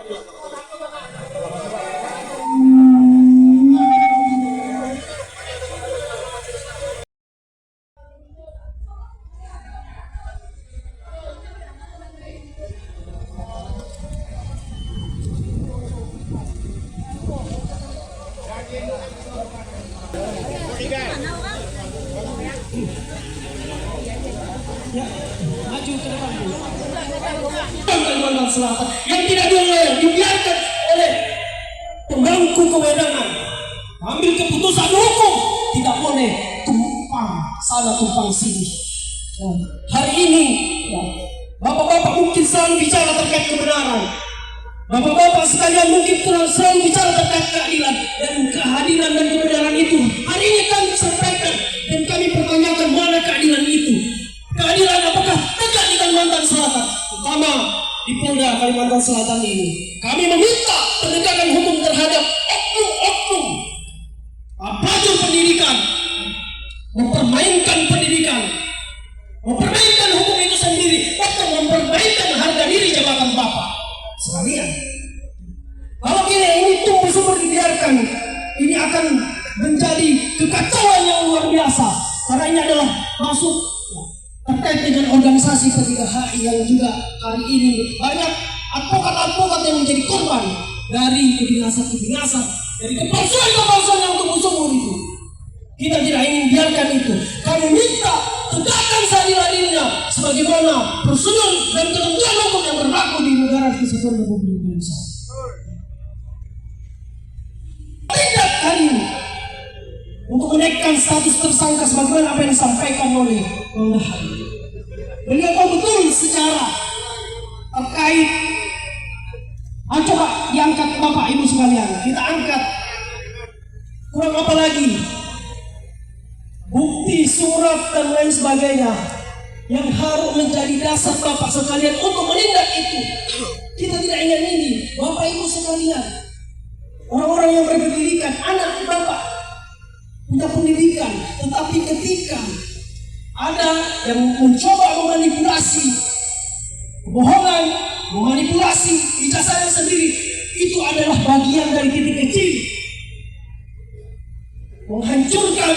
Maju ke depan dulu. Kalimantan Selatan yang tidak dibiarkan oleh pemangku kewenangan ambil keputusan hukum, tidak boleh tumpang sana tumpang sini. Hari ini bapak-bapak mungkin selalu bicara terkait kebenaran, bapak-bapak sekalian mungkin selalu bicara terkait keadilan, dan kehadiran dan kebenaran itu hari ini kami sampaikan dan kami pertanyakan mana keadilan itu. Keadilan apakah tegak di Kalimantan Selatan, terutama di Polda Kalimantan Selatan ini. Kami meminta penegakan hukum terhadap oknum-oknum pelajar pendidikan, mempermainkan pendidikan, mempermainkan hukum itu sendiri, atau mempermainkan harga diri jabatan bapak sekalian. Kalau ini tumbuh subur dibiarkan, ini akan menjadi kekacauan yang luar biasa, karena ini adalah masuk terkait dengan organisasi P3HI yang juga hari ini banyak advokat-advokat yang menjadi korban dari kebinasaan, dari kepalsuan yang tumbuh subur itu. Kita tidak ingin biarkan itu. Kami minta tegakkan seadil-adilnya sebagaimana prosedur dan ketentuan hukum yang berlaku di negara Kesatuan Republik Indonesia. Tidak kali ini untuk menaikkan status tersangka sebagaimana apa yang disampaikan oleh Bang Dahar. Beliau tahu betul sejarah terkait. Coba diangkat Bapak Ibu sekalian, kita angkat. Kurang apa lagi? Bukti, surat dan lain sebagainya yang harus menjadi dasar Bapak sekalian untuk menindak itu. Kita tidak ingin ini, Bapak Ibu sekalian, orang-orang yang berpendidikan, anak Bapak punya pendidikan, tetapi ketika ada yang mencoba memanipulasi kebohongan, memanipulasi ijazahnya sendiri, itu adalah bagian dari titik kecil menghancurkan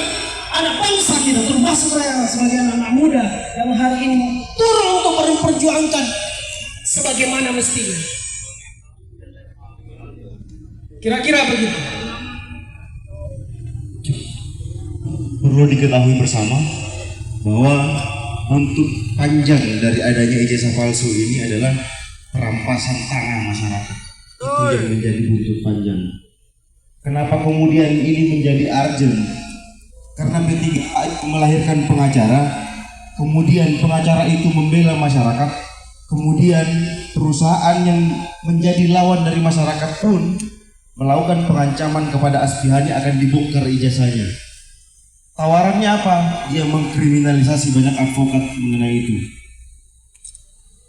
anak bangsa kita, termasuk saya sebagai anak muda yang hari ini turun untuk memperjuangkan sebagaimana mestinya. Kira-kira begitu. Perlu diketahui bersama bahwa buntut panjang dari adanya ijazah palsu ini adalah perampasan tanah masyarakat. Itu yang menjadi buntut panjang. Kenapa kemudian ini menjadi urgent? Karena P3HI melahirkan pengacara, kemudian pengacara itu membela masyarakat, kemudian perusahaan yang menjadi lawan dari masyarakat pun melakukan pengancaman kepada Asbihani akan dibongkar ijazahnya. Tawarannya apa? Dia mengkriminalisasi banyak advokat mengenai itu.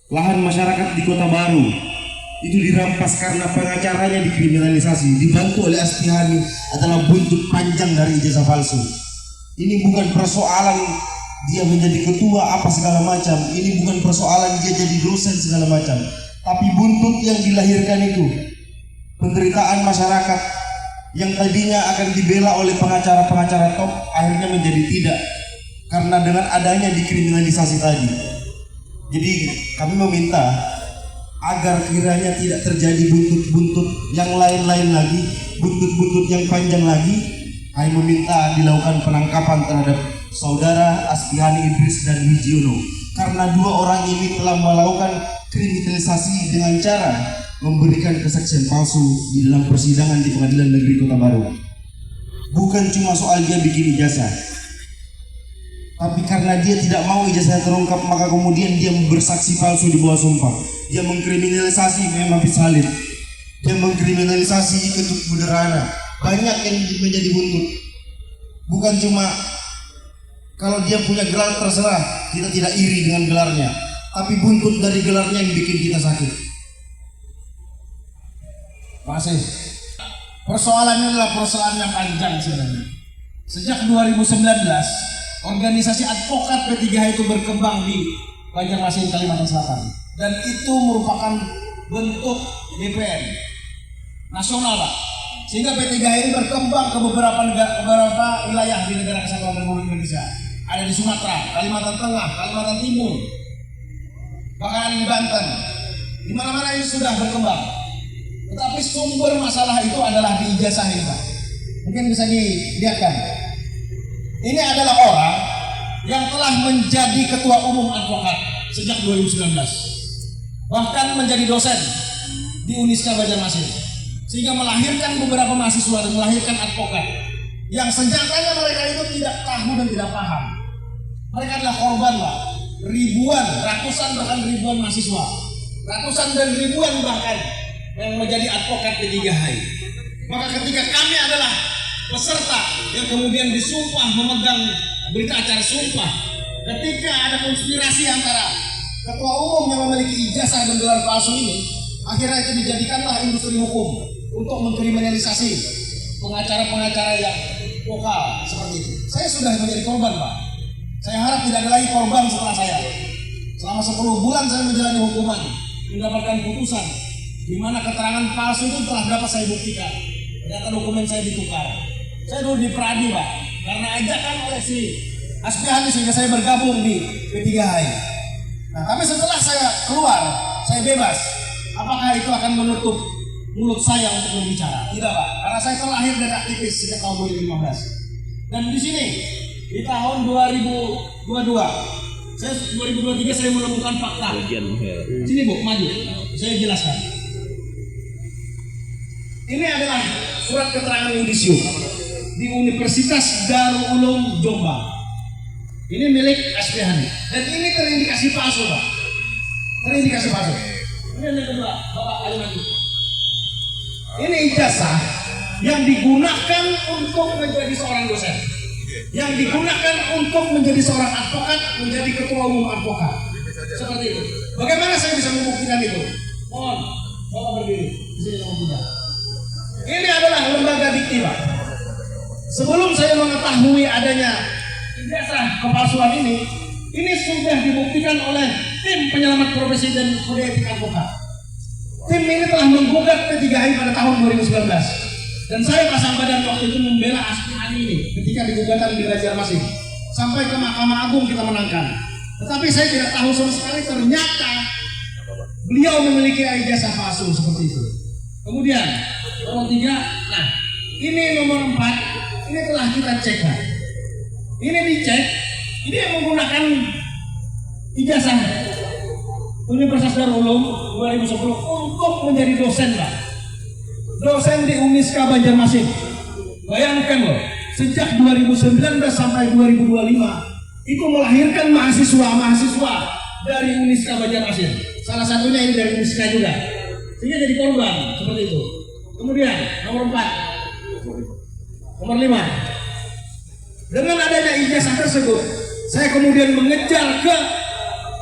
Lahan masyarakat di Kota Baru itu dirampas karena pengacaranya dikriminalisasi, dibantu oleh Asbihani, adalah buntut panjang dari ijazah palsu. Ini bukan persoalan dia menjadi ketua apa segala macam, ini bukan persoalan dia jadi dosen segala macam, tapi buntut yang dilahirkan itu penderitaan masyarakat yang tadinya akan dibela oleh pengacara-pengacara top akhirnya menjadi tidak karena dengan adanya dikriminalisasi tadi. Jadi kami meminta agar kiranya tidak terjadi buntut-buntut yang lain-lain lagi, buntut-buntut yang panjang lagi. Kami meminta dilakukan penangkapan terhadap saudara Asbihani Idris dan Wijiono karena dua orang ini telah melakukan kriminalisasi dengan cara memberikan kesaksian palsu di dalam persidangan di Pengadilan Negeri Kota Baru. Bukan cuma soal dia bikin ijazah, tapi karena dia tidak mau ijazahnya terungkap, maka kemudian dia bersaksi palsu di bawah sumpah. Dia mengkriminalisasi Memang Salib, dia mengkriminalisasi Ketut Buderana. Banyak yang menjadi buntut. Bukan cuma kalau dia punya gelar terserah, kita tidak iri dengan gelarnya, tapi buntut dari gelarnya yang bikin kita sakit. Masih persoalannya adalah persoalan yang panjang sebenarnya. Sejak 2019 organisasi advokat P3HI itu berkembang di Banjarmasin, Kalimantan Selatan, dan itu merupakan bentuk DPN nasional, Pak. Sehingga P3H ini berkembang ke beberapa wilayah di negara kesatuan Republik Indonesia. Ada di Sumatera, Kalimantan Tengah, Kalimantan Timur, bahkan di Banten. Di mana-mana ini sudah berkembang. Tetapi sumber masalah itu adalah di ijazah ini, Pak. Mungkin bisa dilihatkan. Ini adalah orang yang telah menjadi ketua umum advokat sejak 2019. Bahkan menjadi dosen di Uniska Banjarmasin. Sehingga melahirkan beberapa mahasiswa dan melahirkan advokat yang senjatanya mereka itu tidak tahu dan tidak paham. Mereka adalah korban, Pak. Ribuan, ratusan bahkan ribuan mahasiswa, ratusan dan ribuan bahkan yang menjadi advokat P3H. Maka ketika kami adalah peserta yang kemudian disumpah memegang berita acara sumpah, ketika ada konspirasi antara ketua umum yang memiliki ijazah dan gelar palsu ini, akhirnya itu dijadikanlah industri hukum untuk mengkriminalisasi pengacara-pengacara yang lokal seperti itu. Saya sudah menjadi korban, Pak. Saya harap tidak ada lagi korban setelah saya. Selama 10 bulan saya menjalani hukuman, mendapatkan putusan di mana keterangan palsu itu telah dapat saya buktikan. Ternyata dokumen saya ditukar. Saya dulu di Pradi, Pak, karena ajakan oleh si Aspiani sehingga saya bergabung di P3H. Nah, tapi setelah saya keluar, saya bebas. Apakah itu akan menutup mulut saya untuk berbicara? Tidak, Pak, karena saya terlahir dari aktivis sejak tahun 2015. Dan di sini di tahun 2022, 2023 saya menemukan fakta. Sini, Bu, maju. Saya jelaskan. Ini adalah surat keterangan yudisium di Universitas Darul Uloom Jombang. Ini milik Aspiani. Dan ini terindikasi palsu, Pak. Terindikasi palsu. Ini yang kedua, Bapak Ali maju. Ini ijazah yang digunakan untuk menjadi seorang dosen, yang digunakan untuk menjadi seorang advokat, menjadi ketua umum advokat. Seperti itu. Bagaimana saya bisa membuktikan itu? Mohon, Bapak berdiri. Di sini tidak. Ini adalah lembaga dikti, Pak. Sebelum saya mengetahui adanya ijazah kepalsuan ini sudah dibuktikan oleh tim penyelamat profesi dan kode etik advokat. Tim ini telah menggugat P3H pada tahun 2019. Dan saya pasang badan waktu itu membela Aspiani ini ketika digugatan di Banjarmasin. Sampai ke Mahkamah Agung kita menangkan. Tetapi saya tidak tahu sama sekali ternyata beliau memiliki ijazah palsu seperti itu. Kemudian nomor 3, nah ini nomor 4, ini telah kita cek, Pak. Ini dicek, ini yang menggunakan ijazah Universitas Darul Uloom 2010 untuk menjadi dosen, Pak. Dosen di Uniska Banjarmasin. Bayangkan loh, sejak 2019 sampai 2025 itu melahirkan mahasiswa dari Uniska Banjarmasin. Salah satunya ini dari Uniska juga. Sehingga jadi korban seperti itu. Kemudian nomor 4, nomor 5. Dengan adanya ijazah tersebut, saya kemudian mengejar ke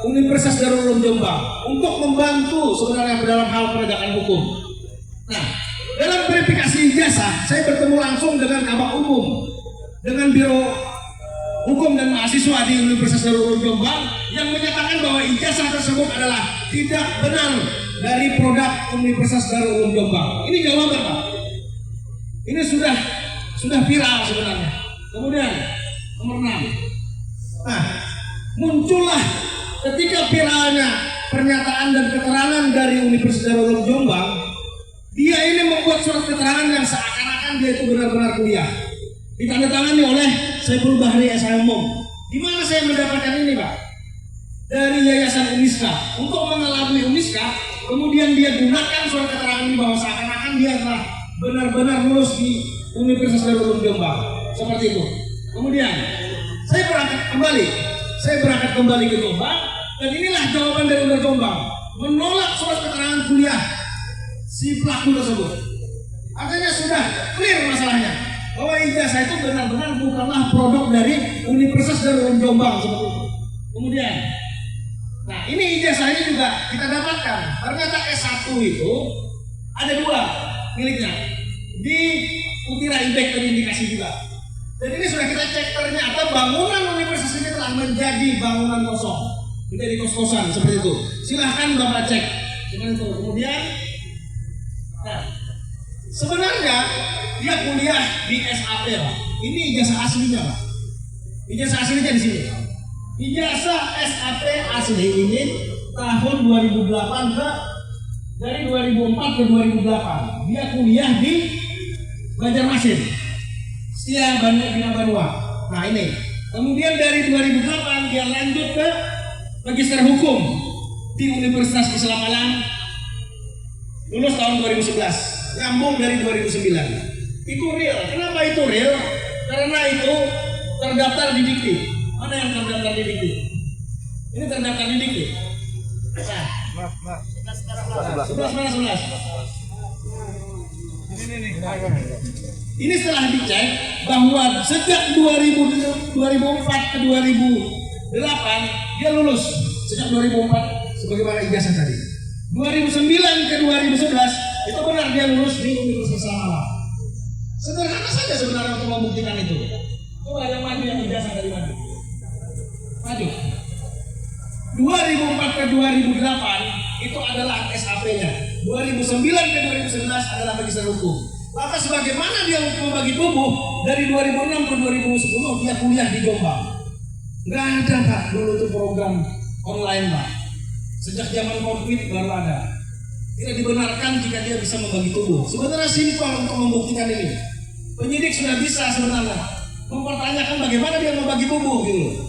Universitas Darul Uloom Jombang untuk membantu sebenarnya dalam hal penegakan hukum. Nah, dalam verifikasi ijazah, saya bertemu langsung dengan Kabak Umum, dengan Biro Hukum dan Mahasiswa di Universitas Darul Uloom Jombang yang menyatakan bahwa ijazah tersebut adalah tidak benar dari produk Universitas Darul Uloom Jombang. Ini jawaban, Pak. Ini sudah viral sebenarnya. Kemudian nomor 6. Nah, muncullah ketika viralnya pernyataan dan keterangan dari Universitas Darul Uloom Jombang, dia ini membuat surat keterangan yang seakan-akan dia itu benar-benar kuliah. Ditandatangani oleh Saiful Bahri SHM. Di mana saya mendapatkan ini, Pak? Dari Yayasan Uniska. Untuk mengelabui Uniska, kemudian dia gunakan surat keterangan ini bahwa seakan-akan dia telah benar-benar lulus di Universitas Darul Uloom Jombang. Seperti itu. Kemudian saya berangkat kembali ke Jombang, dan inilah jawaban dari Uner Jombang menolak surat keterangan kuliah si pelaku tersebut. Artinya sudah clear masalahnya bahwa ijazah itu benar-benar bukanlah produk dari Universitas Darul Uloom Jombang seperti itu. Kemudian, nah ini ijazah ini juga kita dapatkan. Ternyata S1 itu ada 2 miliknya di Utira Impact terindikasi juga. Dan ini sudah kita cek, ternyata bangunan universitas ini telah menjadi bangunan kosong, menjadi kos-kosan seperti itu. Silahkan Bapak cek Cuma itu. Kemudian, nah, sebenarnya dia kuliah di SAP Pak. Ini ijazah aslinya Pak. Ijazah aslinya di sini. Ijazah SAP asli ini tahun 2008 dari 2004 ke 2008 dia kuliah di Banjarmasin, Setia Bina Banua. Nah ini. Kemudian dari 2008 dia lanjut ke Magister Hukum di Universitas Islam Malang, lulus tahun 2011, nyambung dari 2009. Itu real. Kenapa itu real? Karena itu terdaftar di Dikti. Mana yang terdaftar di Dikti? Ini terdaftar di Dikti. Nah, 11 mana 11? Ini setelah dicek bahwa sejak 2004 ke 2008 dia lulus sejak 2004 sebagaimana ijazah tadi. 2009 ke 2011 itu benar dia lulus di Universitas Islam Malang. Sederhana saja sebenarnya untuk membuktikan itu. Coba yang maju yang ijazah dari maju. Maju. 2004 ke 2008 itu adalah SAP-nya. 2009 ke 2011 adalah magister hukum. Maka sebagaimana dia membagi tubuh dari 2006 ke 2010 dia kuliah di Jombang. Nggak ada Pak dulu tuh program online Pak. Sejak zaman COVID baru ada. Tidak dibenarkan jika dia bisa membagi tubuh. Sebenarnya simpel untuk membuktikan ini. Penyidik sudah bisa sebenarnya mempertanyakan bagaimana dia membagi tubuh gitu.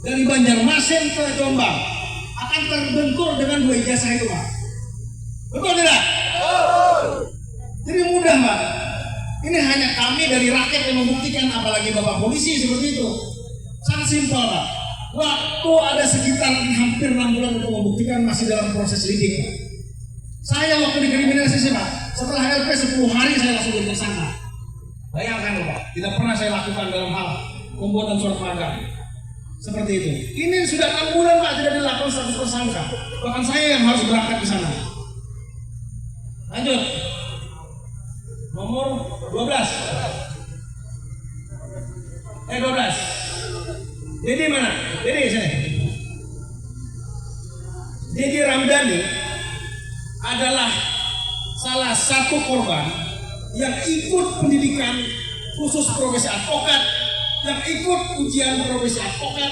Dari Banjarmasin ke Jombang akan terbentur dengan 2 ijazah itu Pak. Betul tidak? Jadi mudah Pak. Ini hanya kami dari rakyat yang membuktikan, apalagi Bapak polisi seperti itu. Sangat simpel Pak. Waktu ada sekitar hampir 6 bulan untuk membuktikan, masih dalam proses lidik Pak. Saya waktu dikriminalisasi Pak, setelah LP 10 hari saya langsung jadi tersangka. Bayangkan Pak, tidak pernah saya lakukan dalam hal pembuatan surat magang. Seperti itu. Ini sudah 6 bulan Pak tidak dilakukan status tersangka. Bahkan saya yang harus berangkat ke sana. Lanjut. Nomor 12. 12. Jadi mana? Jadi saya. Jadi Ramdhani adalah salah satu korban yang ikut pendidikan khusus profesi advokat, yang ikut ujian profesi advokat,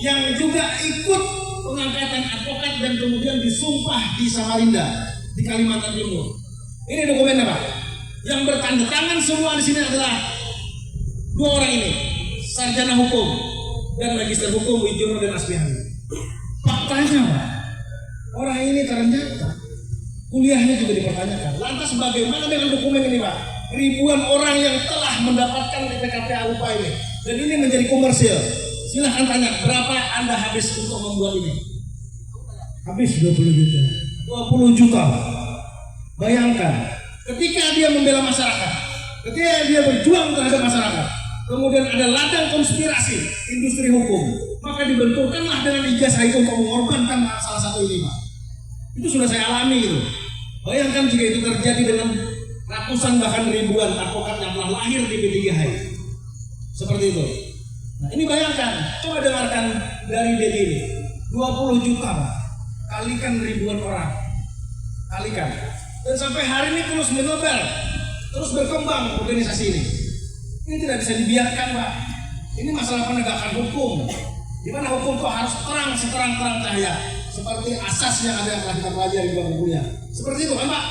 yang juga ikut pengangkatan advokat dan kemudian disumpah di Samarinda di Kalimantan Timur. Ini dokumennya Pak. Yang bertanda tangan semua di sini adalah 2 orang ini, sarjana hukum dan magister hukum Wijono dan Asbihani. Faktanya Pak, orang ini ternyata kuliahnya juga dipertanyakan. Lantas bagaimana dengan dokumen ini Pak? Ribuan orang yang telah mendapatkan PKPA UPA ini, dan ini menjadi komersil. Silahkan tanya berapa Anda habis untuk membuat ini? Habis 20 juta. 20 juta Pak. Bayangkan, ketika dia membela masyarakat, ketika dia berjuang terhadap masyarakat, kemudian ada ladang konspirasi industri hukum, maka dibenturkanlah dengan ijazah itu untuk mengorbankan salah satu ini Pak. Itu sudah saya alami gitu. Bayangkan jika itu terjadi dengan ratusan bahkan ribuan advokat yang telah lahir di P3HI. Seperti itu. Nah ini bayangkan, coba dengarkan dari Dedi ini. 20 juta Pak. Kalikan ribuan orang. Kalikan. Dan sampai hari ini terus menebar, terus berkembang organisasi ini. Ini tidak bisa dibiarkan Pak. Ini masalah penegakan hukum. Di mana hukum itu harus terang seterang-terang cahaya. Seperti asas yang ada yang telah kita pelajari di bukunya. Seperti itu kan Pak?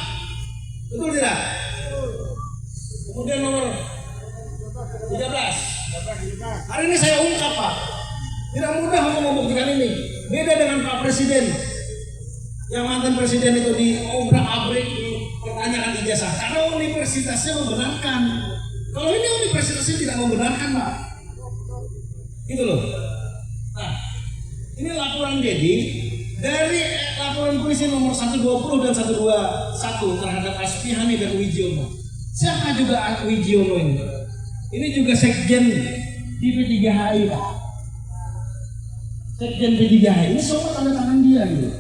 Betul tidak? Kemudian nomor 13. Hari ini saya ungkap Pak. Tidak mudah untuk membuktikan ini. Beda dengan Pak Presiden. Yang mantan presiden itu diobrak-abrik, dipertanyakan ijazah. Karena universitasnya membenarkan. Kalau ini universitasnya tidak membenarkan Pak. Gitu loh. Nah, ini laporan Dedi dari laporan polisi nomor 120 dan 121 terhadap Asbihani dan Wijono. Siapa juga Wijono ini? Ini juga sekjen di P3HI Pak. Sekjen P3HI ini semua tanda tangan dia gitu.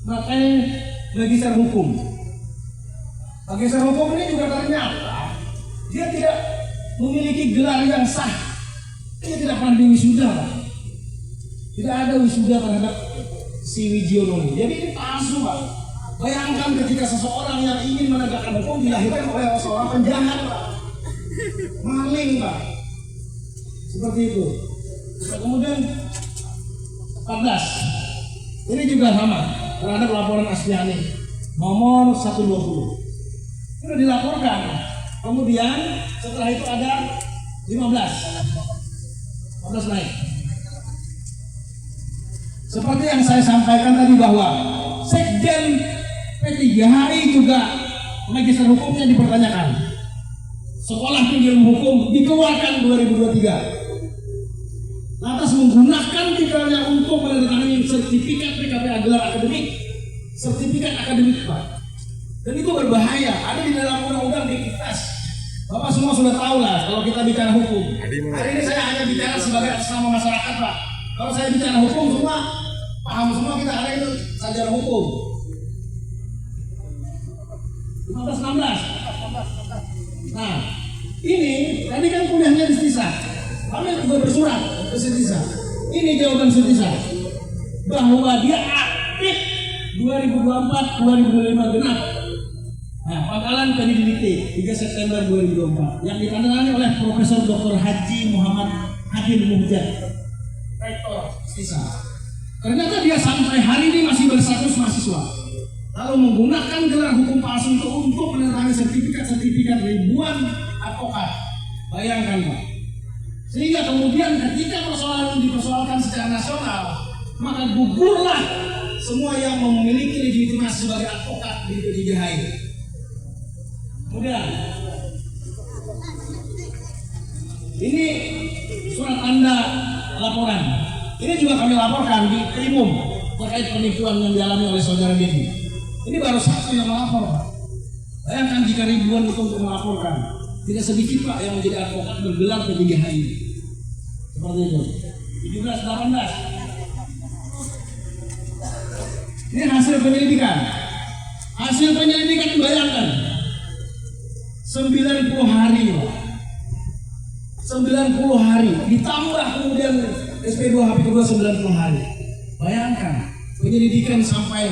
Makanya magister hukum. Magister hukum ini juga ternyata dia tidak memiliki gelar yang sah. Dia tidak pernah diwisuda Pak. Tidak ada wisuda terhadap si Wijono ini. Jadi ini palsu Pak. Bayangkan ketika seseorang yang ingin menegakkan hukum dilahirkan oleh seorang penjahat, Pak. Maling, Pak. Seperti itu. Nah, kemudian 14. Ini juga sama terhadap laporan Asfiani nomor 120. Sudah dilaporkan. Kemudian setelah itu ada 15 naik. Seperti yang saya sampaikan tadi bahwa Sekjen P3HI juga magister hukumnya dipertanyakan. Sekolah tinggi ilmu hukum dikeluarkan 2023. Lantas menggunakan titelnya untuk menandatangani sertifikat PKP gelar akademik, sertifikat akademik, Pak. Dan itu berbahaya. Ada di dalam undang-undang Diktas. Bapak semua sudah tahu lah kalau kita bicara hukum. Hari ini saya hanya bicara sebagai atas nama masyarakat, Pak. Kalau saya bicara hukum semua paham semua, kita ada itu sarjana hukum. 15-16. Nah, ini tadi kan kuliahnya di Stisa. Kami juga bersurat ke Stisa. Ini jawaban Stisa bahwa dia aktif 2024-2025 genap. Nah, pangkalan pendidikan 3 September 2024 yang ditandatangani oleh Profesor Dr. Haji Muhammad Adil Muhjad, Rektor Stisa. Ternyata dia sampai hari ini masih berstatus mahasiswa. Lalu menggunakan gelar hukum palsu itu untuk menandatangani sertifikat ribuan advokat. Bayangkan, Pak. Sehingga kemudian ketika persoalan dipersoalkan secara nasional, maka gugurlah semua yang memiliki legitimasi sebagai advokat di P3HI. Kemudian ini surat tanda laporan. Ini juga kami laporkan di Krimum terkait penipuan yang dialami oleh saudara Dedi. Ini baru satu yang melapor, Pak. Bayangkan jika ribuan itu untuk melaporkan. Tidak sedikit, Pak, yang menjadi advokat bergelar P3HI. Seperti itu. 17-18. Ini hasil penyelidikan. Hasil penyelidikan bayangkan 90 hari, Pak. 90 hari ditambah kemudian SP2 HP2 90 hari. Bayangkan penyelidikan sampai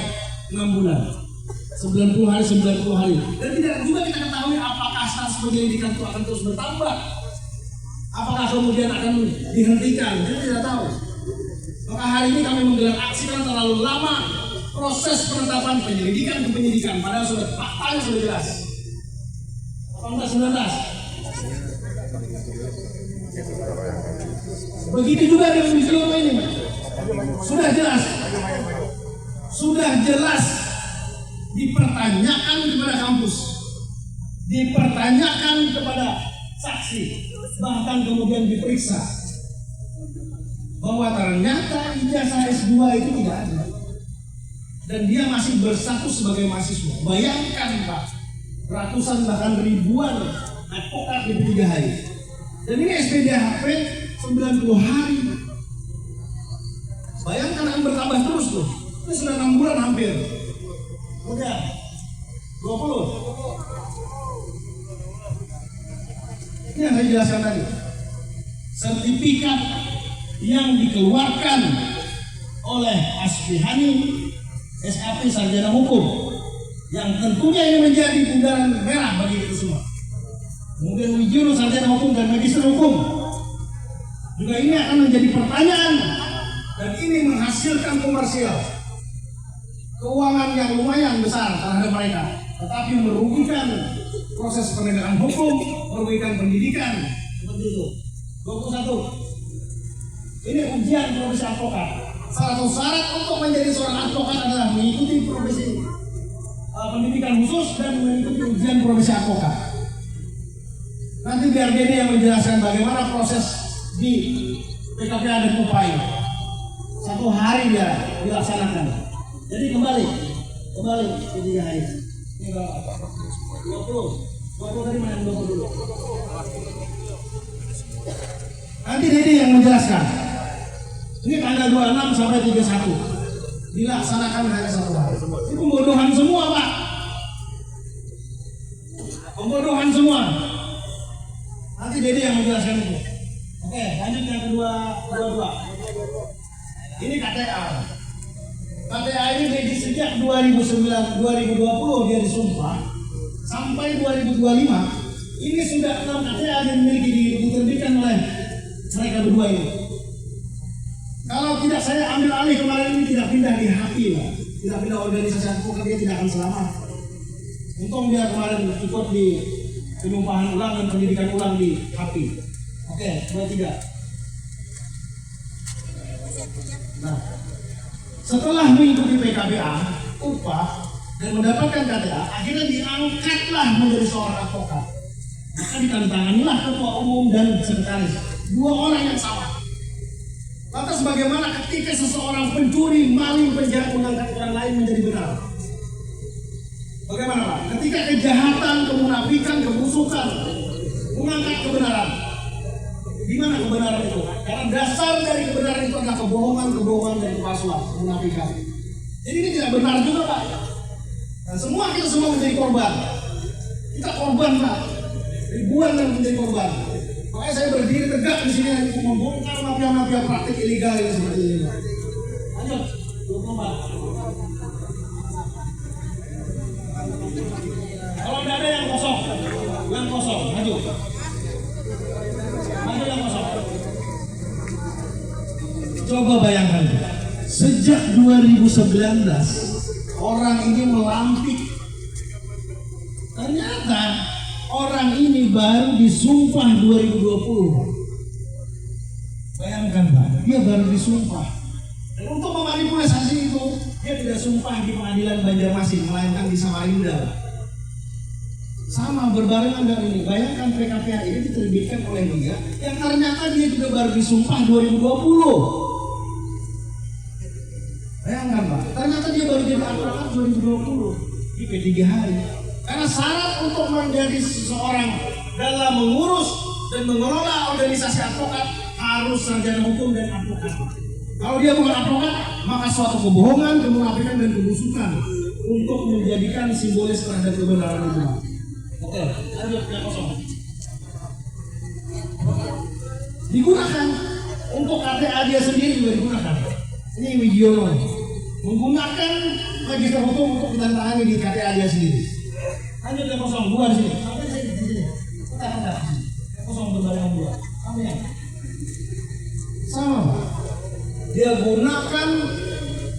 6 bulan. 90 hari, 90 hari. Dan tidak juga kita ketahui apakah status penyelidikan itu akan terus bertambah. Apakah kemudian akan dihentikan? Kita tidak tahu. Maka hari ini kami menggelar aksi karena terlalu lama proses penetapan penyelidikan ke penyidikan. Padahal sudah faktanya sudah jelas. 18-19. Begitu juga dengan video ini. Sudah jelas. Sudah jelas dipertanyakan kepada kampus, dipertanyakan kepada saksi, bahkan kemudian diperiksa bahwa ternyata ijazah S2 itu tidak ada dan dia masih berstatus sebagai mahasiswa. Bayangkan, Pak, ratusan bahkan ribuan advokat di P3HI dan ini SPDHP 90 hari. Bayangkan akan bertambah terus tuh. Ini sudah 6 bulan hampir. Kemudian 20. Ini yang saya jelaskan tadi. Sertifikat yang dikeluarkan oleh Asfihani SAP Sarjana Hukum yang tentunya ini menjadi bundaran merah bagi kita semua. Kemudian Wijuru Sarjana Hukum dan Magister Hukum juga ini akan menjadi pertanyaan dan ini menghasilkan komersial keuangan yang lumayan besar terhadap mereka, tetapi merugikan proses penegakan hukum, merugikan pendidikan, seperti itu. 21. Ini ujian profesi advokat. Salah satu syarat untuk menjadi seorang advokat adalah mengikuti profesi pendidikan khusus dan mengikuti ujian profesi advokat. Nanti biar Dede yang menjelaskan bagaimana proses di PKP Adat Kupai. 1 hari dia dilaksanakan. Jadi kembali P3HI. Ini berapa? 20 dari mana? 20 dulu. Nanti Dede yang menjelaskan. Ini tanggal 26 sampai 31. Dilaksanakan hanya 1 hari. Ini pembodohan semua, Pak. Pembodohan semua. Nanti Dede yang menjelaskan itu. Oke, lanjut yang kedua. Ini KTA. KTA ini sejak 2011 2020 dia disumpah sampai 2025 ini sudah 6 KTA yang diterbitkan oleh mereka berdua ini. Kalau tidak saya ambil alih kemarin ini tidak pindah di HAPI, Pak. Tidak pindah organisasi advokat, dia tidak akan selamat. Untung dia kemarin ikut di penyumpahan ulang dan pendidikan ulang di HAPI. Oke, 2, 3. Nah, setelah mengikuti PKBA, upah dan mendapatkan KTA, akhirnya diangkatlah menjadi seorang advokat. Maka ditandatanganilah ketua umum dan sekretaris, 2 orang yang sama. Lantas bagaimana ketika seseorang pencuri, maling, penjahat mengangkat orang lain menjadi benar? Bagaimana Pak? Ketika kejahatan, kemunafikan, kebusukan mengangkat kebenaran, di mana kebenaran itu? Karena dasar dari kebenaran itu adalah kebohongan dan kepalsuan, kemunafikan. Jadi ini tidak benar juga Pak. Dan kita semua menjadi korban. Kita korban Pak. Ribuan yang menjadi korban. Makanya saya berdiri tegak di sini untuk membongkar mafia-mafia praktik ilegal ini seperti ini. Lanjut, 24. Kalau tidak ada yang kosong, maju. Maju yang kosong. Coba bayangkan, sejak 2019 orang ini melantik. Ternyata orang ini baru disumpah 2020. Bayangkan Pak, dia baru disumpah. Dan untuk memanipulasi itu, dia tidak sumpah di pengadilan Banjarmasin, melainkan di Samarinda. Sama berbarengan dengan ini. Bayangkan PKPA ini diterbitkan oleh dia, yang ternyata dia juga baru disumpah 2020. Bayangkan Pak, ternyata dia baru jadi advokat 2020 di P3 hari. Karena syarat untuk menjadi seseorang dalam mengurus dan mengelola organisasi advokat harus sarjana hukum dan advokat. Kalau dia bukan advokat, maka suatu kebohongan, kemunafikan dan kebusukan untuk menjadikan simbolis terhadap kebenaran itu. Oke, lanjut yang kosong. Digunakan untuk KTA dia sendiri juga digunakan. Ini Widiono menggunakan magister hukum untuk ditandatangani di KTA dia sendiri. Lanjut yang kosong, 2 di sini. Sampai saya di sini. Kita yang kosong berbarengan 2. Kamu yang sama Pak. Dia gunakan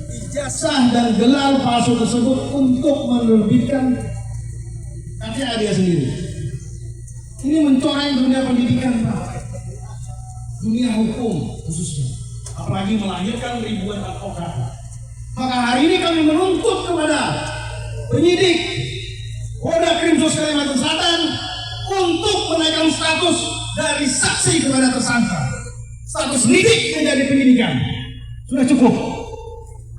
ijazah dan gelar palsu tersebut untuk menerbitkan KTA dia sendiri. Ini mencoreng dunia pendidikan Pak. Dunia hukum khususnya. Apalagi melahirkan ribuan advokat. Maka hari ini kami menuntut kepada penyidik Polda Krimsus Kalimantan Selatan untuk menaikkan status dari saksi kepada tersangka. Status lidik menjadi penyidikan. Sudah cukup.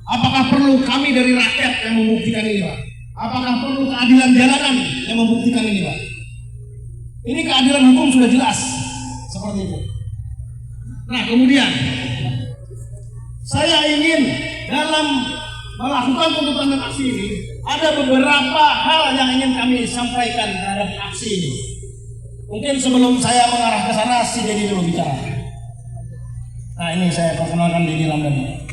Apakah perlu kami dari rakyat yang membuktikan ini Pak? Apakah perlu keadilan jalanan yang membuktikan ini Pak? Ini keadilan hukum sudah jelas. Seperti itu. Nah kemudian saya ingin dalam melakukan tuntutan dan aksi ini ada beberapa hal yang ingin kami sampaikan terhadap aksi ini. Mungkin sebelum saya mengarah ke sana, si Dedi dulu bicara. Nah ini saya perkenalkan Dedi Ramdhani.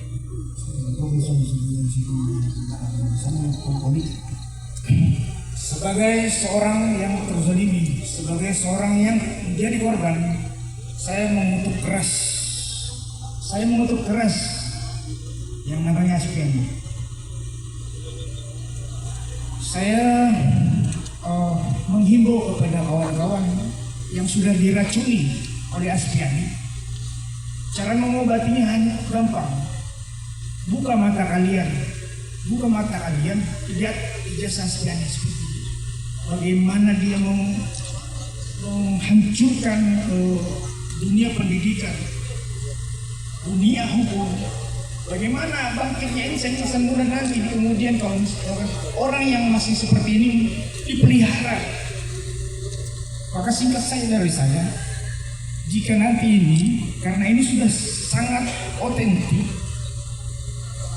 Sebagai seorang yang terzalimi, sebagai seorang yang menjadi korban, saya mengutuk keras yang namanya SPN. Saya menghimbau kepada kawan-kawan yang sudah diracuni oleh Aspiani. Cara mengobatinya hanya gampang. Buka mata kalian, lihat ijazah Aspiani seperti itu. Bagaimana dia menghancurkan dunia pendidikan, dunia hukum. Bagaimana bangkitnya ini insan muda nanti kemudian kalau orang yang masih seperti ini dipelihara. Maka singkat saya dari saya, jika nanti ini, karena ini sudah sangat otentik,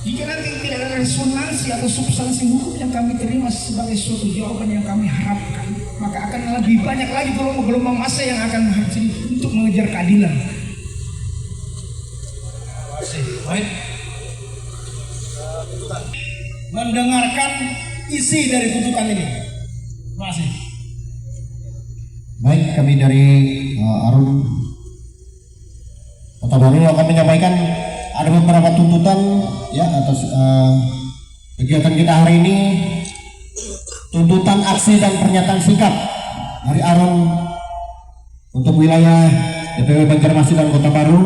jika nanti tidak ada resonansi atau substansi hukum yang kami terima sebagai suatu jawaban yang kami harapkan, maka akan lebih banyak lagi gelombang massa yang akan hadir untuk mengejar keadilan. Baik. mendengarkan isi dari tuntutan ini. Terima kasih. Baik, kami dari Arum Kota Baru akan menyampaikan ada beberapa tuntutan ya atas kegiatan kita hari ini. Tuntutan aksi dan pernyataan sikap dari Arum untuk wilayah DPW Banjarmasin dan Kota Baru.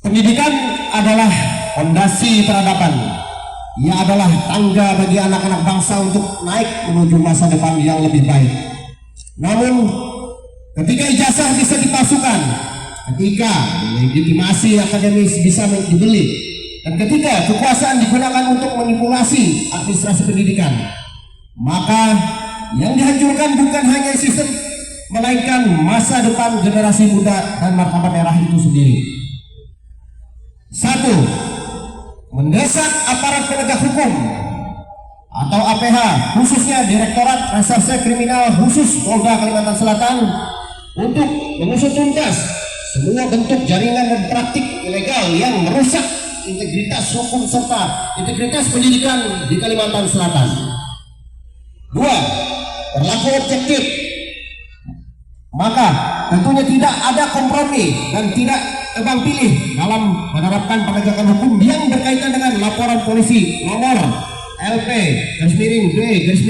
Pendidikan adalah fondasi peradaban. Ia adalah tangga bagi anak-anak bangsa untuk naik menuju masa depan yang lebih baik. Namun, ketika ijazah bisa dipalsukan, ketika legitimasi akademis bisa dibeli, dan ketika kekuasaan digunakan untuk manipulasi administrasi pendidikan, maka yang dihancurkan bukan hanya sistem, melainkan masa depan generasi muda dan martabat daerah itu sendiri. 1. Mendesak aparat penegak hukum atau APH, khususnya Direktorat Reserse Kriminal Khusus Polda Kalimantan Selatan, untuk mengusut tuntas semua bentuk jaringan dan praktik ilegal yang merusak integritas hukum serta integritas pendidikan di Kalimantan Selatan. 2. Berlaku objektif, maka tentunya tidak ada kompromi dan tidak tebang pilih dalam menerapkan penegakan hukum yang berkaitan dengan laporan polisi nomor LP _B_120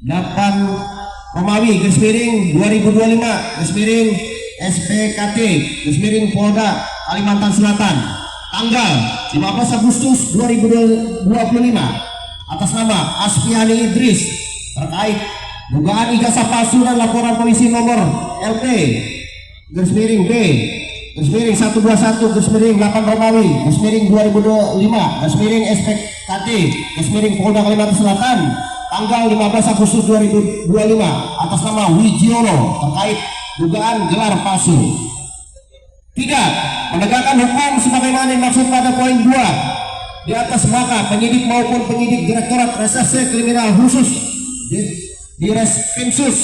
8 Romawi _2025 SPKT Polda Kalimantan Selatan tanggal 15 Agustus 2025 atas nama Aspiani Idris terkait dugaan ijazah palsu dan laporan polisi nomor LP _B_121 8 Romawi _2025 SPKT Polda Kalimantan Selatan tanggal 15 Agustus 2025 atas nama Wijiono terkait dugaan gelar palsu. 3. Menegakkan hukum sebagaimana dimaksud pada poin 2 di atas, maka penyidik maupun penyidik Direktorat Reserse Kriminal Khusus di Reskrimsus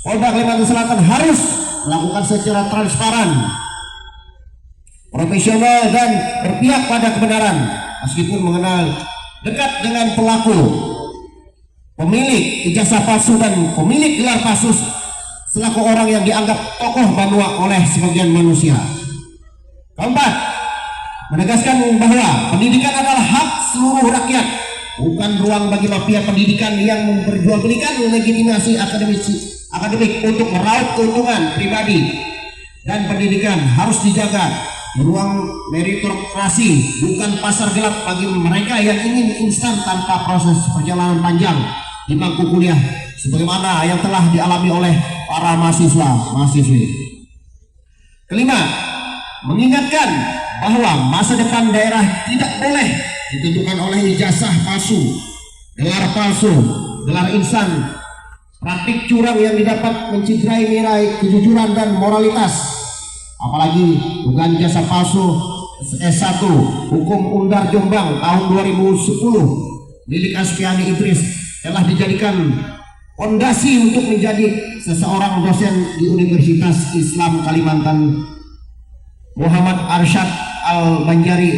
Polda Kalimantan Selatan harus melakukan secara transparan, profesional dan berpihak pada kebenaran, meskipun mengenal dekat dengan pelaku, pemilik ijazah palsu dan pemilik gelar palsu selaku orang yang dianggap tokoh banua oleh sebagian manusia. 4. Menegaskan bahwa pendidikan adalah hak seluruh rakyat, bukan ruang bagi mafia pendidikan yang memperjualbelikan legitimasi akademik untuk meraup keuntungan pribadi, dan pendidikan harus dijaga di ruang meritokrasi, bukan pasar gelap bagi mereka yang ingin instan tanpa proses perjalanan panjang di bangku kuliah sebagaimana yang telah dialami oleh para mahasiswa-mahasiswi. 5. Mengingatkan bahwa masa depan daerah tidak boleh ditentukan oleh ijazah palsu, gelar palsu, gelar insan, praktik curang yang didapat menciderai nilai kejujuran dan moralitas, apalagi dugaan ijazah palsu S1 Hukum Undar Jombang tahun 2010 milik Aspiani Idris telah dijadikan fondasi untuk menjadi seseorang dosen di Universitas Islam Kalimantan Muhammad Arsyad Al-Banjari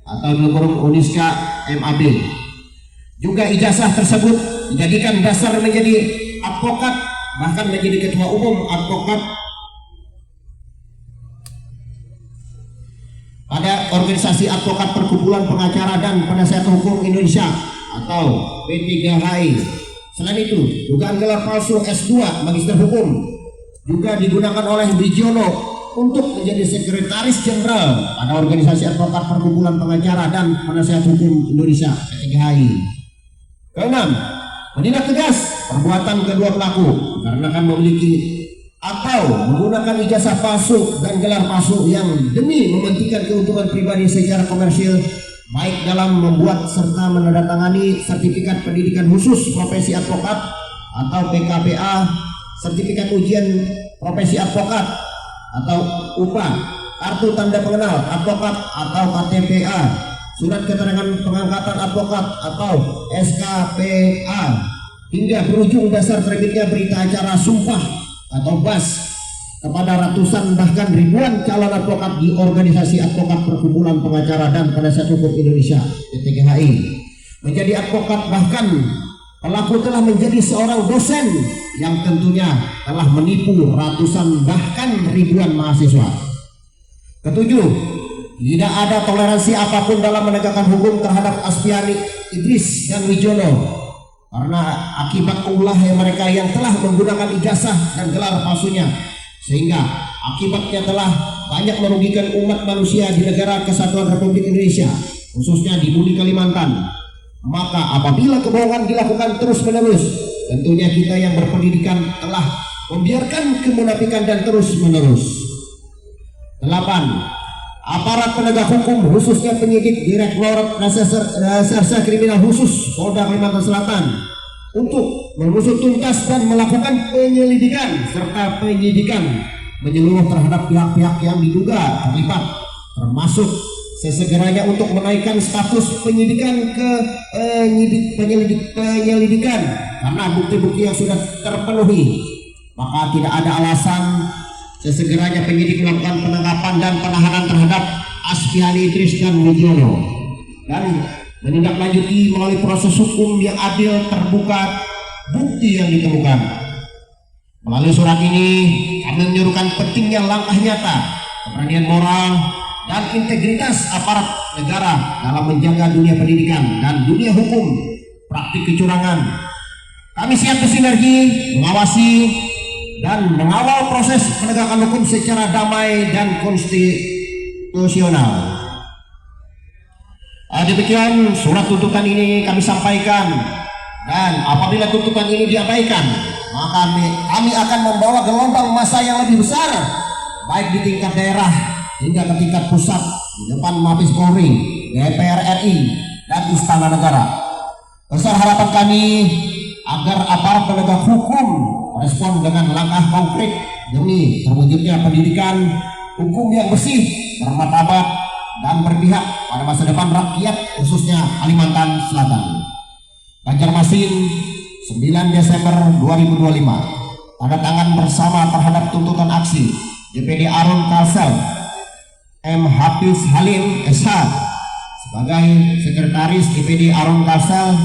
atau kurung Uniska MAB. Juga ijazah tersebut dijadikan dasar menjadi advokat, bahkan menjadi ketua umum advokat pada organisasi advokat Perkumpulan Pengacara dan Penasihat Hukum Indonesia atau P3HI. Selain itu, dugaan gelar palsu S2 Magister Hukum juga digunakan oleh Wijiono untuk menjadi sekretaris jenderal pada organisasi advokat Perkumpulan Pengacara dan Penasihat Hukum Indonesia P3HI. 6. Menindak tegas perbuatan kedua pelaku karena akan memiliki atau menggunakan ijazah palsu dan gelar palsu yang demi mementingkan keuntungan pribadi secara komersil, baik dalam membuat serta menandatangani sertifikat pendidikan khusus profesi advokat atau PKPA, sertifikat ujian profesi advokat atau UPA, kartu tanda pengenal advokat atau KTPA, surat keterangan pengangkatan advokat atau SKPA, hingga berujung dasar terbitnya berita acara sumpah atau BAS kepada ratusan bahkan ribuan calon advokat di organisasi advokat Perkumpulan Pengacara dan Penasihat Hukum Indonesia (PTKHI). Menjadi advokat bahkan pelaku telah menjadi seorang dosen yang tentunya telah menipu ratusan bahkan ribuan mahasiswa. Ketujuh, tidak ada toleransi apapun dalam menegakkan hukum terhadap Aspiani, Idris, dan Wijono karena akibat ulah mereka yang telah menggunakan ijazah dan gelar palsunya, sehingga akibatnya telah banyak merugikan umat manusia di negara Kesatuan Republik Indonesia, khususnya di Bumi Kalimantan. Maka apabila kebohongan dilakukan terus-menerus, tentunya kita yang berpendidikan telah membiarkan kemunafikan dan terus-menerus. 8. Aparat penegak hukum khususnya penyidik Direktorat Reserse Kriminal Khusus Polda Kalimantan Selatan untuk mengusut tuntas dan melakukan penyelidikan serta penyidikan menyeluruh terhadap pihak-pihak yang diduga terlibat, termasuk sesegeranya untuk menaikkan status penyidikan ke penyelidikan karena bukti-bukti yang sudah terpenuhi. Maka tidak ada alasan sesegeranya penyidik melakukan penangkapan dan penahanan terhadap Aspiani, Idris, dan Wijono dan menindaklanjuti melalui proses hukum yang adil, terbuka, bukti yang ditemukan. Melalui surat ini kami menyerukan pentingnya langkah nyata, keberanian moral, dan integritas aparat negara dalam menjaga dunia pendidikan dan dunia hukum praktik kecurangan. Kami siap bersinergi, mengawasi, dan mengawal proses penegakan hukum secara damai dan konstitusional. Demikian surat tuntutan ini kami sampaikan, dan apabila tuntutan ini diabaikan, maka kami akan membawa gelombang massa yang lebih besar, baik di tingkat daerah hingga ke tingkat pusat, di depan Mabes Polri, DPR RI, dan Istana Negara. Besar harapan kami agar aparat penegak hukum respon dengan langkah konkret demi terwujudnya pendidikan hukum yang bersih, bermartabat, dan berpihak pada masa depan rakyat khususnya Kalimantan Selatan. Banjarmasin, 9 Desember 2025. Tanda tangan bersama terhadap tuntutan aksi DPD Arun Kalsel, M. Hafiz Halim SH sebagai sekretaris DPD Arun Kalsel,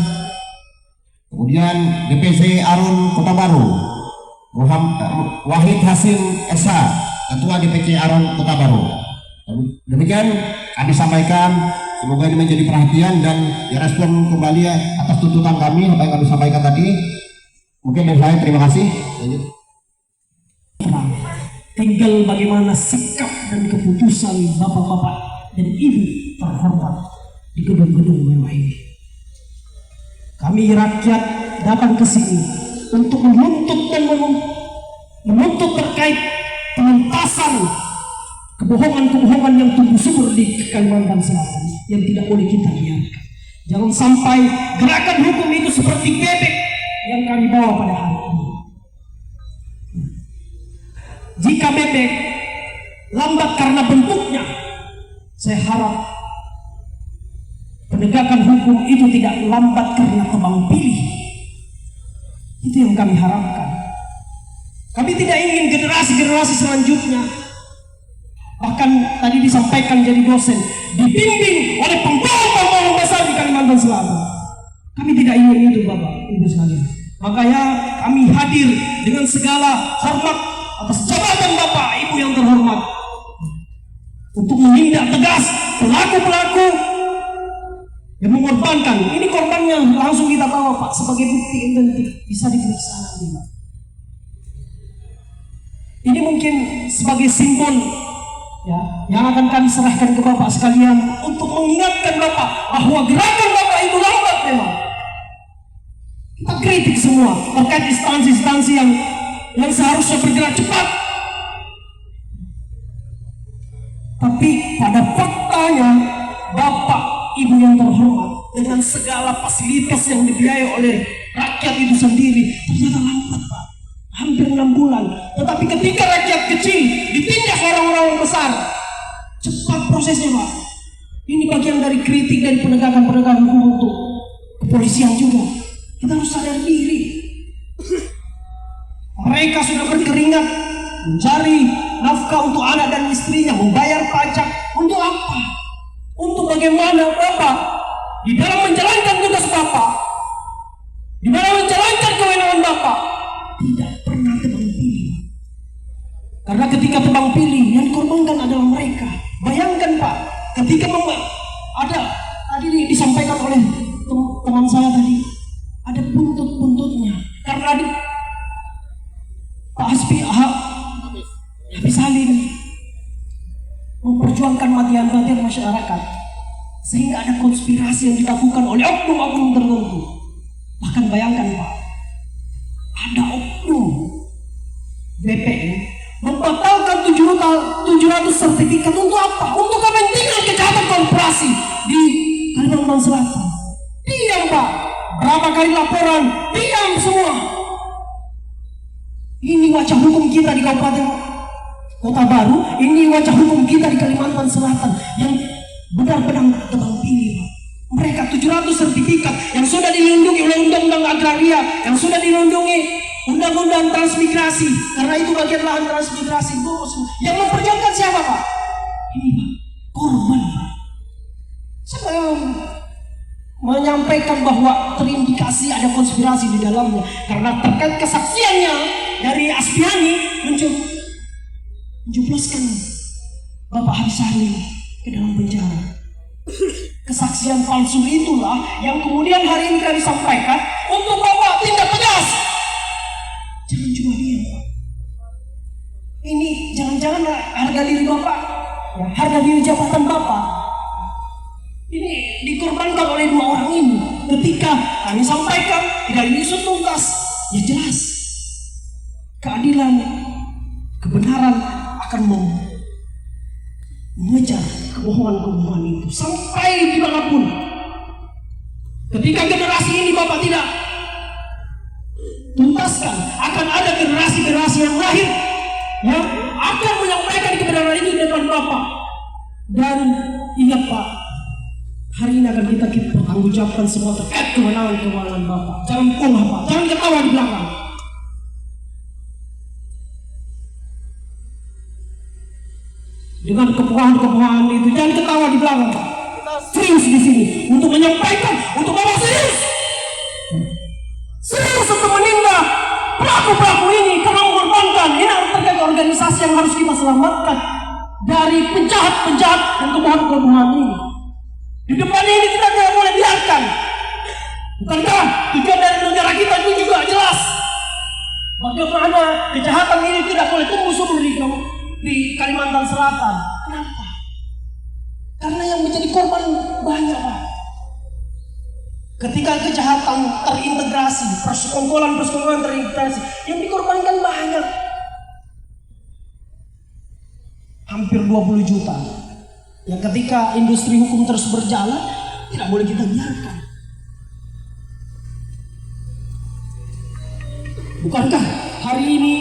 kemudian DPC Arun Kota Baru Wahid Hasim SH Ketua DPC Arun Kota Baru. Demikian kami sampaikan, semoga ini menjadi perhatian dan direspon kembali atas tuntutan kami apa yang kami sampaikan tadi. Mungkin dari saya terima kasih. Lanjut. Tinggal bagaimana sikap dan keputusan bapak-bapak dan ibu terhormat di gedung-gedung mewah ini. Kami rakyat datang ke sini untuk menuntut dan menuntut terkait penuntasan kebohongan-kebohongan yang tumbuh subur di Kalimantan Selatan yang tidak boleh kita biarkan. Jangan sampai gerakan hukum itu seperti bebek yang kami bawa pada hari ini. Jika bebek lambat karena bentuknya, saya harap penegakan hukum itu tidak lambat karena tebang pilih. Itu yang kami harapkan. Kami tidak ingin generasi-generasi selanjutnya, bahkan tadi disampaikan jadi dosen, dibimbing oleh pembohong-pembohong besar di Kalimantan Selatan. Kami tidak ingin itu, Bapak Ibu sekalian. Makanya kami hadir dengan segala hormat atas jabatan Bapak Ibu yang terhormat untuk menindak tegas pelaku-pelaku yang mengorbankan. Ini korbannya langsung kita bawa, Pak, sebagai bukti identik, bisa diperiksa nanti, Pak. Ini mungkin sebagai simbol ya, yang akan kami serahkan ke Bapak sekalian untuk mengingatkan Bapak bahwa gerakan Bapak itu lambat memang. Kita kritik semua terkait instansi-instansi yang seharusnya bergerak cepat. Tapi pada faktanya Bapak Ibu yang terhormat dengan segala fasilitas yang dibiayai oleh rakyat itu sendiri ternyata lambat, Pak. Hampir 6 bulan. Tetapi ketika rakyat kecil ditindak orang-orang besar, cepat prosesnya, Pak. Ini bagian dari kritik dari penegakan hukum untuk kepolisian juga. Kita harus sadar diri. Mereka sudah berkeringat mencari nafkah untuk anak dan istrinya, membayar pajak. Untuk apa? Untuk bagaimana Bapak di dalam menjalankan tugas Bapak, di dalam menjalankan kewenangan Bapak, tidak pernah tebang pilih. Karena ketika tebang pilih, yang dikorbankan adalah mereka. Bayangkan Pak, ketika ada tadi disampaikan oleh teman saya tadi, ada buntut-buntutnya. Karena Pak Habis Salim memperjuangkan matian-matian masyarakat, sehingga ada konspirasi yang dilakukan oleh oknum-oknum tertentu. Bahkan bayangkan Pak, ada oknum BPN membatalkan 700 sertifikat untuk apa? Untuk kepentingan kejahatan korporasi di Kalimantan Selatan. Diam Pak, berapa kali laporan, diam semua. Ini wajah hukum kita di Kabupaten Kota Baru, ini wajah hukum kita di Kalimantan Selatan yang benar-benar tebang pilih Pak. Mereka 700 sertifikat yang sudah dilindungi oleh undang-undang agraria, yang sudah dilindungi undang-undang transmigrasi, karena itu bagian lahan transmigrasi. Yang memperjuangkan siapa Pak? Ini Pak, korban Pak. Saya menyampaikan bahwa terindikasi ada konspirasi di dalamnya, karena terkait kesaksiannya dari Asbihani menjebloskan Bapak Habis Salim ke dalam penjara. Kesaksian palsu itulah yang kemudian hari ini kami sampaikan untuk Bapak tindak tegas. Jangan cuma diam Pak. Ini jangan-jangan harga diri Bapak, ya, harga diri jabatan Bapak ini dikorbankan oleh dua orang ini. Ketika kami sampaikan tidak diusut tuntas, ya jelas keadilan, kebenaran akan mengejar kebohongan-kebohongan itu sampai dimanapun. Ketika generasi ini Bapak tidak tuntaskan, akan ada generasi-generasi yang lahir yang akan menyampaikan kebenaran ini di depan Bapak. Dan ingat Pak, hari ini akan kita pertanggungjawabkan semua terkait kewenangan-kewenangan Bapak. Jangan pongah Pak, jangan ketawa di belakang. Dengan kepohaan-kepohaan itu jangan ketawa di belakang Pak. Kita serius di sini untuk menyampaikan, untuk Bapak serius untuk menindak pelaku-pelaku ini, karena mengorbankan. Ini terkait organisasi yang harus kita selamatkan dari penjahat-penjahat dan kebohongan-kebohongan ini. Di depan ini kita tidak boleh biarkan. Bukankah tujuan dari negara kita itu juga jelas? Bagaimana kejahatan ini tidak boleh tumbuh subur di Kalimantan Selatan. Kenapa? Karena yang menjadi korban banyak Pak. Ketika kejahatan terintegrasi, persekongkolan terintegrasi, yang dikorbankan banyak. Hampir 20 juta. Ya, ketika industri hukum terus berjalan, tidak boleh kita biarkan. Bukankah hari ini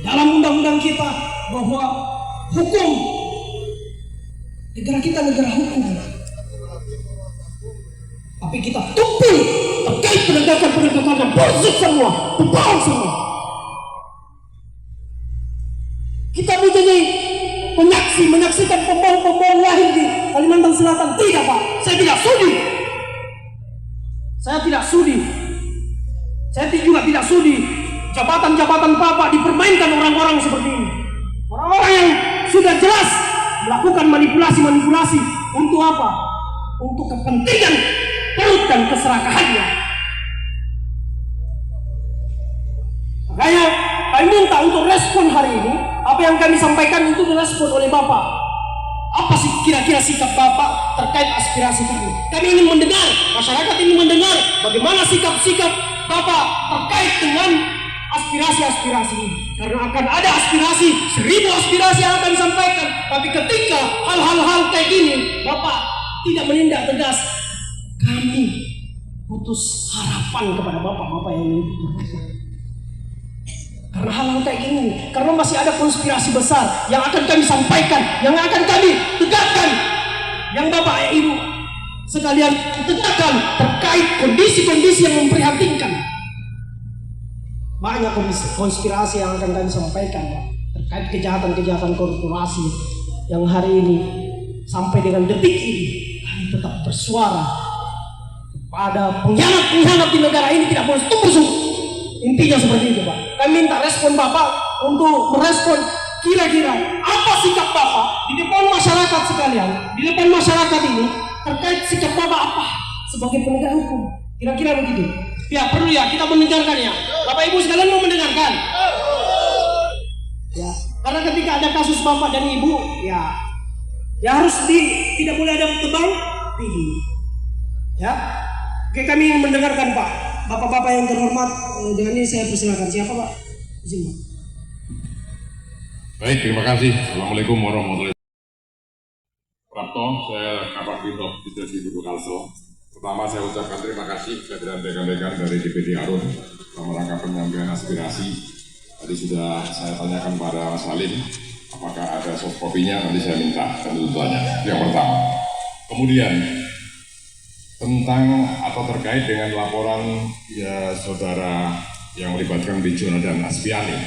dalam undang-undang kita bahwa hukum, negara kita negara hukum, tapi kita tumpul terkait penegakan yang bullshit semua, bohong semua. Kita menjadi menyaksikan pembohong-pembohong lahir di Kalimantan Selatan. Tidak Pak, saya tidak sudi. Saya juga tidak sudi jabatan-jabatan Bapak dipermainkan orang-orang seperti ini. Orang-orang yang sudah jelas melakukan manipulasi untuk apa? Untuk kepentingan perut dan keserakahannya. Makanya kami minta untuk respon hari ini. Apa yang kami sampaikan itu direspon oleh Bapak. Apa sih kira-kira sikap Bapak terkait aspirasi kami? Kami ingin mendengar, masyarakat ingin mendengar bagaimana sikap-sikap Bapak terkait dengan aspirasi-aspirasi ini. Karena akan ada 1000 aspirasi yang akan disampaikan. Tapi ketika hal-hal kayak gini Bapak tidak menindak tegas, kami putus harapan kepada Bapak-Bapak yang ini. Karena hal-hal kayak gini, karena masih ada konspirasi besar yang akan kami sampaikan, yang akan kami tegakkan, yang Bapak Ibu sekalian tegakkan terkait kondisi-kondisi yang memprihatinkan. Banyak konspirasi yang akan kami sampaikan Pak. terkait kejahatan-kejahatan korporasi yang hari ini sampai dengan detik ini kami tetap bersuara pada pengkhianat-pengkhianat di negara ini tidak boleh tumbuh subur. Intinya seperti itu, Pak. Kami minta respon Bapak untuk merespon kira-kira apa sikap Bapak di depan masyarakat sekalian, di depan masyarakat ini terkait sikap Bapak apa sebagai penegak hukum. Kira-kira begitu. Ya perlu ya kita mendengarkannya. Bapak Ibu sekalian mau mendengarkan? Ya, karena ketika ada kasus Bapak dan Ibu, ya harus tidak boleh ada tebang pilih. Ya, oke kami ingin mendengarkan Pak. Bapak-bapak yang terhormat, dengan ini saya persilakan. Siapa Pak? Izin Pak. Baik, terima kasih. Assalamualaikum warahmatullahi wabarakatuh. Prapto, saya Kapak Bintop Distresi Buku Kalsel. Pertama saya ucapkan terima kasih kehadiran rekan-rekan dari DPD Arun dalam rangka penyampaian aspirasi. Tadi sudah saya tanyakan pada Mas Salim, apakah ada soft copy-nya, nanti saya minta tentunya. Yang pertama. Kemudian, tentang atau terkait dengan laporan ya saudara yang melibatkan Bejono dan Aspiani,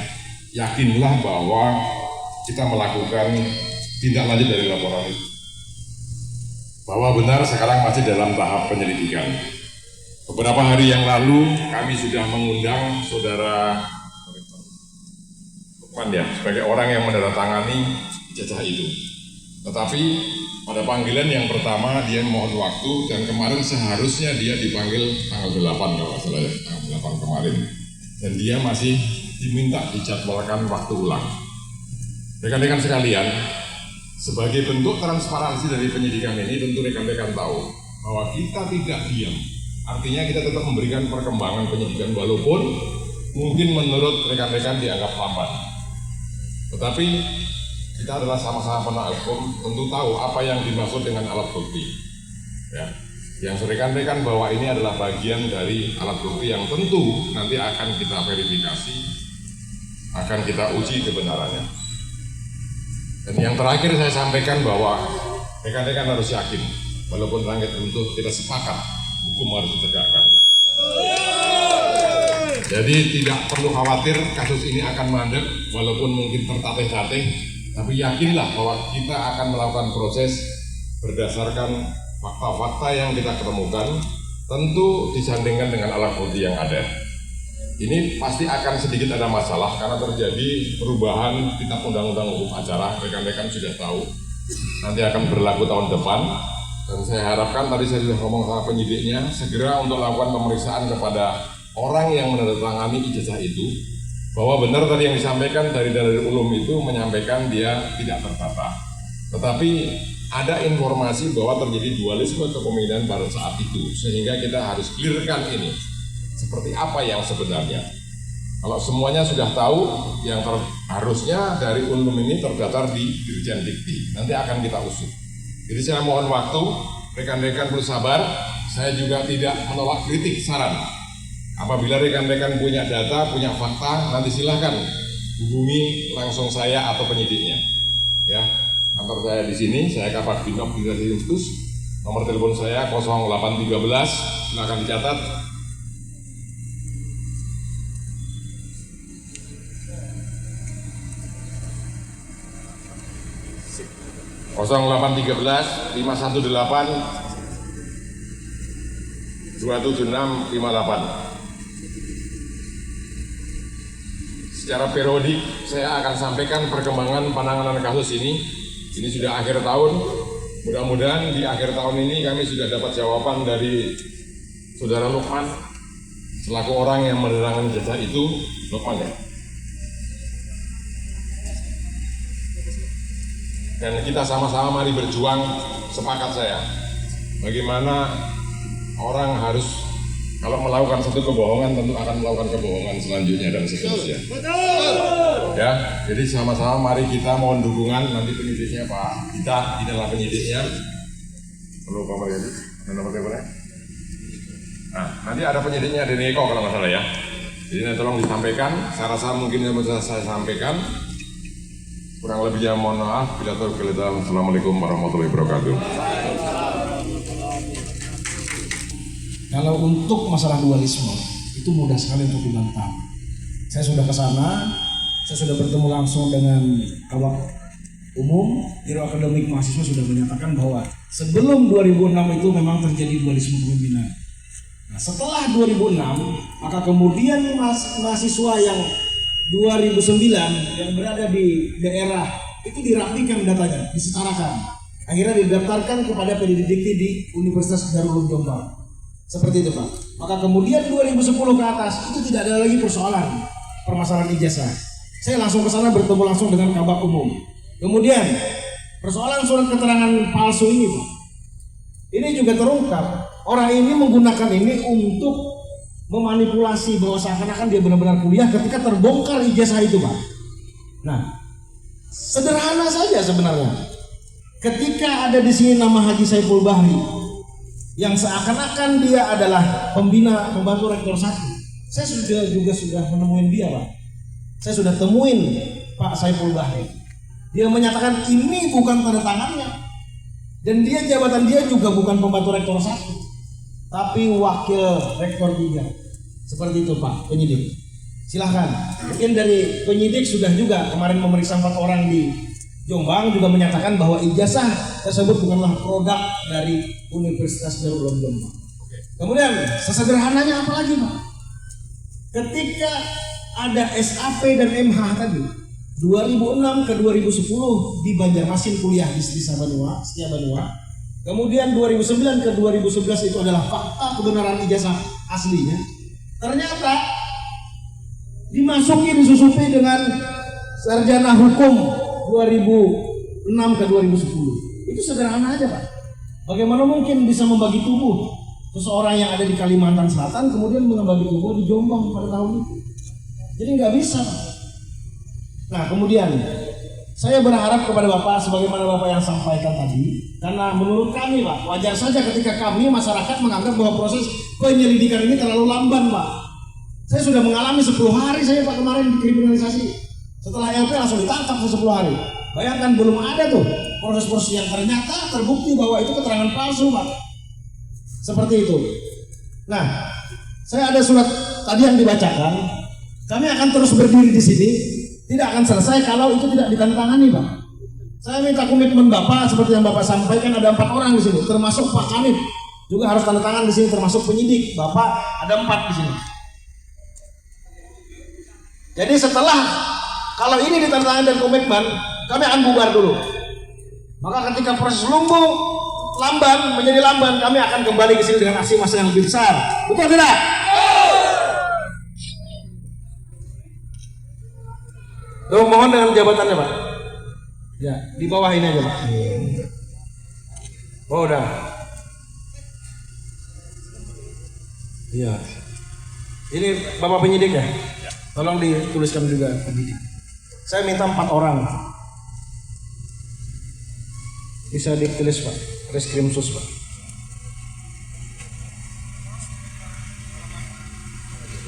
yakinlah bahwa kita melakukan tindak lanjut dari laporan itu. Bahwa benar sekarang masih dalam tahap penyelidikan. Beberapa hari yang lalu kami sudah mengundang saudara Lukman ya sebagai orang yang menandatangani ijazah itu. Tetapi pada panggilan yang pertama dia mohon waktu dan kemarin seharusnya dia dipanggil tanggal 8 kalau nggak salah ya, tanggal 8 kemarin. Dan dia masih diminta dijadwalkan waktu ulang. Rekan-rekan sekalian, sebagai bentuk transparansi dari penyidikan ini tentu rekan-rekan tahu bahwa kita tidak diam. Artinya kita tetap memberikan perkembangan penyidikan walaupun mungkin menurut rekan-rekan dianggap lambat. Tetapi kita adalah sama-sama penegak hukum, tentu tahu apa yang dimaksud dengan alat bukti. Ya, yang rekan-rekan bahwa ini adalah bagian dari alat bukti yang tentu nanti akan kita verifikasi, akan kita uji kebenarannya. Dan yang terakhir saya sampaikan bahwa rekan-rekan harus yakin, walaupun langit runtuh kita sepakat hukum harus ditegakkan. Jadi tidak perlu khawatir kasus ini akan mandek, walaupun mungkin tertatih-tatih. Tapi yakinlah bahwa kita akan melakukan proses berdasarkan fakta-fakta yang kita ketemukan, tentu disandingkan dengan alat bukti yang ada. Ini pasti akan sedikit ada masalah karena terjadi perubahan kitab undang-undang hukum acara. Rekan-rekan sudah tahu, nanti akan berlaku tahun depan. Dan saya harapkan tadi saya sudah ngomong sama penyidiknya, segera untuk melakukan pemeriksaan kepada orang yang menandatangani ijazah itu, bahwa benar tadi yang disampaikan dari Ulum itu menyampaikan dia tidak tertata. Tetapi ada informasi bahwa terjadi dualisme kepemimpinan pada saat itu, sehingga kita harus clearkan ini. Seperti apa yang sebenarnya. Kalau semuanya sudah tahu, yang harusnya dari Ulum ini terdaftar di Dirjen Dikti. Nanti akan kita usut. Jadi saya mohon waktu, rekan-rekan perlu sabar. Saya juga tidak menolak kritik saran. Apabila rekan-rekan punya data, punya fakta, nanti silahkan hubungi langsung saya atau penyidiknya. Ya, kantor saya di sini, saya Kapak Bintop Distresi Khusus. Nomor telepon saya 0813, silakan dicatat. 0813 518 27658. Secara periodik saya akan sampaikan perkembangan penanganan kasus ini. Ini sudah akhir tahun. Mudah-mudahan di akhir tahun ini kami sudah dapat jawaban dari Saudara Lukman selaku orang yang menerangkan jasa itu. Lukman ya. Dan kita sama-sama mari berjuang, sepakat saya. Bagaimana orang harus kalau melakukan satu kebohongan tentu akan melakukan kebohongan selanjutnya dan seterusnya. Betul. Ya, jadi sama-sama mari kita mohon dukungan, nanti penyidiknya Pak Dita, inilah penyidiknya. Perlu Pak Maryadi, ada nomor teleponnya. Nah, nanti ada penyidiknya dari Eko kalau nggak salah ya. Jadi tolong disampaikan, saya rasa mungkin yang bisa saya sampaikan. Kurang lebihnya mohon maaf, bila tergeletak. Assalamualaikum warahmatullahi wabarakatuh. Kalau untuk masalah dualisme itu mudah sekali untuk dibantah. Saya sudah ke sana, Saya sudah bertemu langsung dengan Kabak Umum, Biro Akademik Mahasiswa sudah menyatakan bahwa sebelum 2006 itu memang terjadi dualisme kepemimpinan. Nah, setelah 2006, maka kemudian mahasiswa yang 2009 yang berada di daerah itu dirapikan datanya, disetarakan. Akhirnya didaftarkan kepada pendidikti di Universitas Darul Ulum Jombang. Seperti itu, Pak. Maka kemudian 2010 ke atas itu tidak ada lagi permasalahan ijazah. Saya langsung ke sana bertemu langsung dengan Kabak Umum. Kemudian persoalan surat keterangan palsu ini, Pak, ini juga terungkap. Orang ini menggunakan ini untuk memanipulasi bahwa seakan-akan dia benar-benar kuliah ketika terbongkar ijazah itu, Pak. Nah, sederhana saja sebenarnya. Ketika ada di sini nama Haji Saiful Bahri yang seakan-akan dia adalah pembantu rektor 1. Saya sudah menemuin dia, Pak. Saya sudah temuin Pak Saiful Bahri. Dia menyatakan ini bukan tanda tangannya. Dan jabatan dia juga bukan pembantu rektor 1, tapi wakil rektor 3. Seperti itu, Pak penyidik. Silahkan. Mungkin dari penyidik sudah juga kemarin memeriksa 4 orang di Jombang juga menyatakan bahwa ijazah tersebut bukanlah produk dari Universitas Darul Ulum Jombang. Kemudian sesederhananya apa lagi, Pak? Ketika ada SAP dan MH tadi 2006 ke 2010 di Banjarmasin kuliah di Setia Banua. Kemudian 2009 ke 2011 itu adalah fakta kebenaran ijazah aslinya. Ternyata disusupi dengan sarjana hukum 2006 ke 2010. Itu sederhana aja, Pak. Bagaimana mungkin bisa membagi tubuh seseorang yang ada di Kalimantan Selatan kemudian membagi tubuh di Jombang pada tahun itu? Jadi nggak bisa, Pak. Nah, kemudian saya berharap kepada Bapak sebagaimana Bapak yang sampaikan tadi, karena menurut kami, Pak, wajar saja ketika kami masyarakat menganggap bahwa proses penyelidikan ini terlalu lamban, Pak. Saya sudah mengalami 10 hari saya, Pak, kemarin dikriminalisasi. Setelah LP langsung ditangkap 10 hari. Bayangkan belum ada tuh proses-proses yang ternyata terbukti bahwa itu keterangan palsu, Pak. Seperti itu. Nah, saya ada surat tadi yang dibacakan. Kami akan terus berdiri di sini. Tidak akan selesai kalau itu tidak ditandatangani, Pak. Saya minta komitmen Bapak seperti yang Bapak sampaikan, ada 4 orang di sini, termasuk Pak Kanit juga harus tanda tangan di sini, termasuk penyidik. Bapak ada 4 di sini. Jadi setelah kalau ini ditandatangani dan komitmen, kami akan bubar dulu. Maka ketika proses lumpuh menjadi lamban, kami akan kembali ke sini dengan aksi massa yang lebih besar. Betul tidak? Tuh, mohon dengan jabatannya, Pak. Ya, di bawah ini aja, Pak. Oh, udah. Iya. Ini Bapak penyidik ya? Tolong dituliskan juga penyidik. Saya minta 4 orang. Bisa ditulis, Pak. Reskrim Sus, Pak.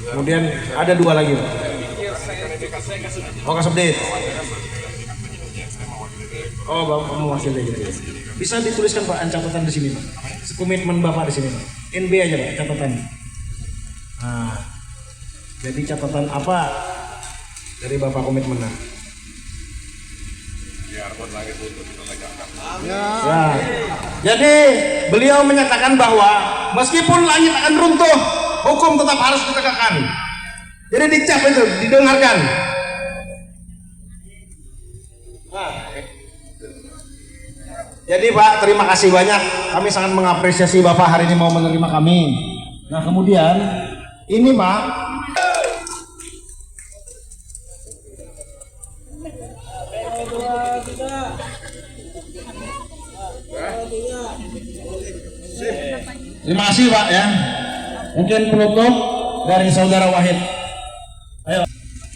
Kemudian ada 2 lagi, Pak. Oh, Kasubdit. Oh, Bapak mewakili gitu. Bisa dituliskan, Pak, catatan di sini, Pak. Komitmen Bapak di sini, Pak. NB aja, Pak, catatan. Nah, jadi catatan apa dari Bapak komitmennya? Ya. Jadi beliau menyatakan bahwa meskipun langit akan runtuh, hukum tetap harus ditegakkan. Jadi dicap itu, didengarkan. Nah, jadi Pak, terima kasih banyak. Kami sangat mengapresiasi Bapak hari ini mau menerima kami. Nah, kemudian ini, Pak, terima kasih, Pak, ya. Mungkin penutup dari Saudara Wahid. Ayo.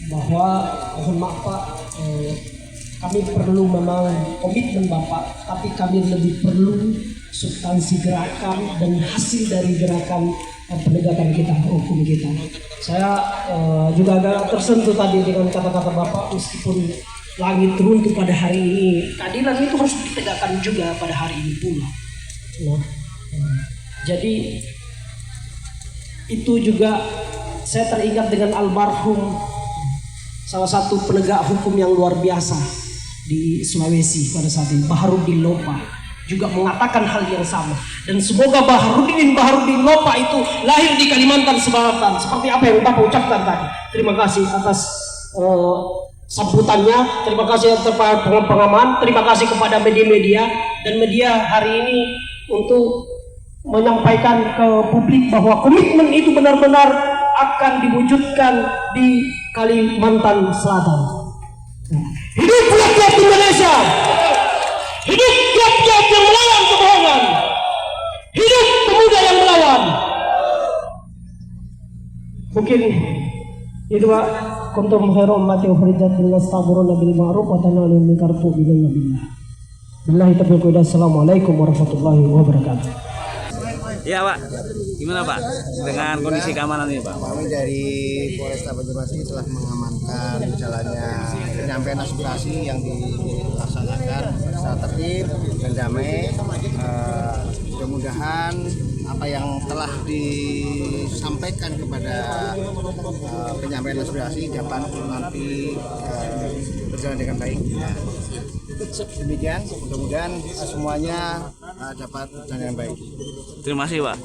Bahwa mohon maaf, Pak, kami perlu memang komitmen Bapak, tapi kami lebih perlu substansi gerakan dan hasil dari gerakan penegakan kita, hukum kita. Saya juga agak tersentuh tadi dengan kata-kata Bapak, meskipun langit runtuh pada hari ini, keadilan itu harus ditegakkan juga pada hari ini pula. Nah, jadi itu juga saya teringat dengan almarhum salah satu penegak hukum yang luar biasa di Sulawesi pada saat ini, Baharudin Lopa, juga mengatakan hal yang sama. Dan semoga Baharudin Lopa itu lahir di Kalimantan Selatan seperti apa yang Bapak ucapkan tadi. Terima kasih atas sambutannya, terima kasih atas pengaman, terima kasih kepada media-media dan media hari ini untuk menyampaikan ke publik bahwa komitmen itu benar-benar akan diwujudkan di Kalimantan Selatan. Hidup rakyat Indonesia! Hidup rakyat yang melawan kebohongan! Hidup pemuda yang melawan! Mungkin itu Pak. Kuntum khairum mati ukhrijat lin nastaghfiruna bil ma'ruf wa tanhauna 'anil munkar wa tu'minuna billah. Billahi taufiq wa hidayah. Assalamualaikum warahmatullahi wabarakatuh. Ya Pak, gimana Pak dengan kondisi keamanan ini Pak? Kami dari Polresta Banjarmasin telah mengamankan jalannya penyampaian aspirasi yang dilaksanakan secara tertib dan damai. Mudah-mudahan apa yang telah disampaikan kepada penyampaian aspirasi dapat nanti berjalan dengan baik. Demikian, mudah-mudahan semuanya dapat berjalan dengan baik. Terima kasih Pak.